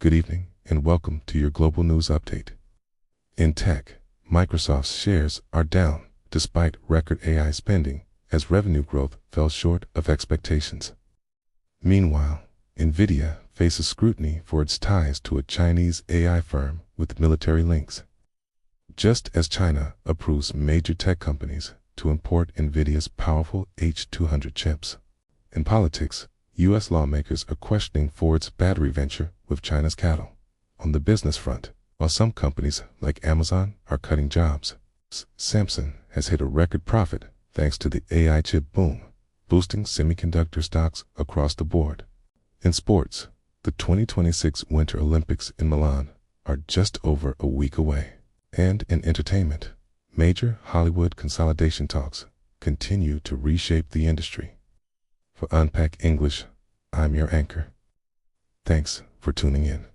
Good evening, and welcome to your global news update. In tech, Microsoft's shares are down despite record AI spending as revenue growth fell short of expectations. Meanwhile, NVIDIA faces scrutiny for its ties to a Chinese AI firm with military links. Just as China approves major tech companies to import NVIDIA's powerful H200 chips. In politics, U.S. lawmakers are questioning Ford's battery venture with China's cattle. On the business front, while some companies like Amazon are cutting jobs, Samsung has hit a record profit thanks to the AI chip boom, boosting semiconductor stocks across the board. In sports, the 2026 Winter Olympics in Milan are just over a week away. And in entertainment, major Hollywood consolidation talks continue to reshape the industry. For Unpack English, I'm your anchor. Thanks for tuning in.